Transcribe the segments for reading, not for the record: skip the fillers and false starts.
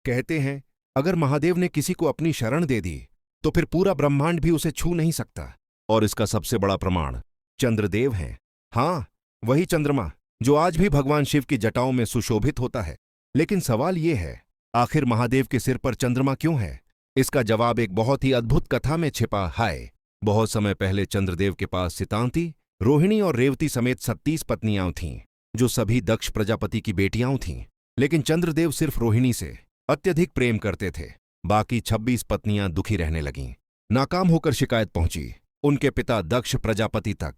कहते हैं अगर महादेव ने किसी को अपनी शरण दे दी तो फिर पूरा ब्रह्मांड भी उसे छू नहीं सकता। और इसका सबसे बड़ा प्रमाण चंद्रदेव हैं। हाँ, वही चंद्रमा जो आज भी भगवान शिव की जटाओं में सुशोभित होता है। लेकिन सवाल ये है, आखिर महादेव के सिर पर चंद्रमा क्यों है? इसका जवाब एक बहुत ही अद्भुत कथा में छिपा है। बहुत समय पहले चंद्रदेव के पास सितांती, रोहिणी और रेवती समेत 36 पत्नियां थीं, जो सभी दक्ष प्रजापति की बेटियां थीं। लेकिन चंद्रदेव सिर्फ रोहिणी से अत्यधिक प्रेम करते थे। बाकी 26 पत्नियां दुखी रहने लगीं। नाकाम होकर शिकायत पहुंची उनके पिता दक्ष प्रजापति तक।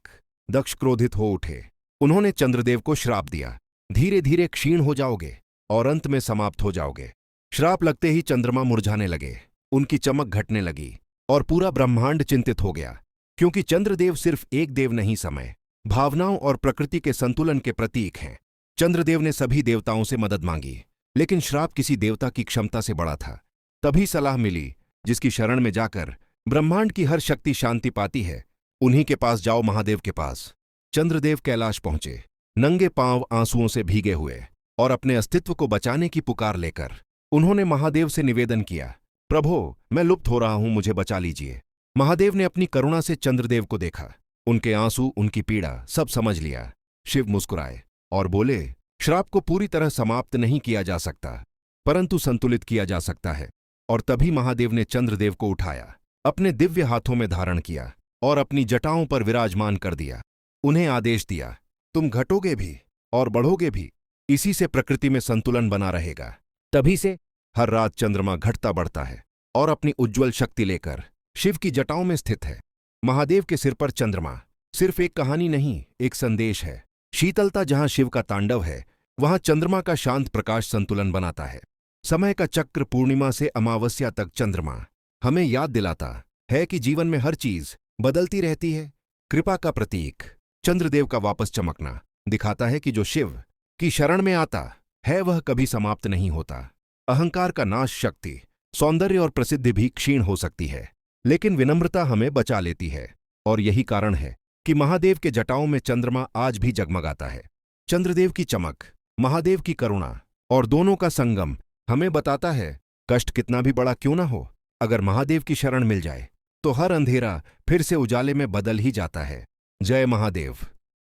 दक्ष क्रोधित हो उठे। उन्होंने चंद्रदेव को श्राप दिया, धीरे धीरे क्षीण हो जाओगे और अंत में समाप्त हो जाओगे। श्राप लगते ही चंद्रमा मुरझाने लगे, उनकी चमक घटने लगी और पूरा ब्रह्मांड चिंतित हो गया। क्योंकि चंद्रदेव सिर्फ एक देव नहीं, समय, भावनाओं और प्रकृति के संतुलन के प्रतीक हैं। चंद्रदेव ने सभी देवताओं से मदद मांगी, लेकिन श्राप किसी देवता की क्षमता से बड़ा था। तभी सलाह मिली, जिसकी शरण में जाकर ब्रह्मांड की हर शक्ति शांति पाती है, उन्हीं के पास जाओ, महादेव के पास। चंद्रदेव कैलाश पहुंचे, नंगे पांव, आंसुओं से भीगे हुए और अपने अस्तित्व को बचाने की पुकार लेकर। उन्होंने महादेव से निवेदन किया, प्रभो, मैं लुप्त हो रहा हूं, मुझे बचा लीजिए। महादेव ने अपनी करुणा से चंद्रदेव को देखा, उनके आंसू, उनकी पीड़ा सब समझ लिया। शिव मुस्कुराए और बोले, श्राप को पूरी तरह समाप्त नहीं किया जा सकता, परंतु संतुलित किया जा सकता है। और तभी महादेव ने चंद्रदेव को उठाया, अपने दिव्य हाथों में धारण किया और अपनी जटाओं पर विराजमान कर दिया। उन्हें आदेश दिया, तुम घटोगे भी और बढ़ोगे भी, इसी से प्रकृति में संतुलन बना रहेगा। तभी से हर रात चंद्रमा घटता बढ़ता है और अपनी उज्ज्वल शक्ति लेकर शिव की जटाओं में स्थित है। महादेव के सिर पर चंद्रमा सिर्फ एक कहानी नहीं, एक संदेश है। शीतलता जहां शिव का तांडव है, वहां चंद्रमा का शांत प्रकाश संतुलन बनाता है। समय का चक्र, पूर्णिमा से अमावस्या तक चंद्रमा हमें याद दिलाता है कि जीवन में हर चीज बदलती रहती है। कृपा का प्रतीक चंद्रदेव का वापस चमकना दिखाता है कि जो शिव की शरण में आता है वह कभी समाप्त नहीं होता। अहंकार का नाश, शक्ति, सौंदर्य और प्रसिद्धि भी क्षीण हो सकती है, लेकिन विनम्रता हमें बचा लेती है। और यही कारण है कि महादेव के जटाओं में चंद्रमा आज भी जगमगाता है। चंद्रदेव की चमक, महादेव की करुणा और दोनों का संगम हमें बताता है, कष्ट कितना भी बड़ा क्यों ना हो, अगर महादेव की शरण मिल जाए तो हर अंधेरा फिर से उजाले में बदल ही जाता है। जय महादेव।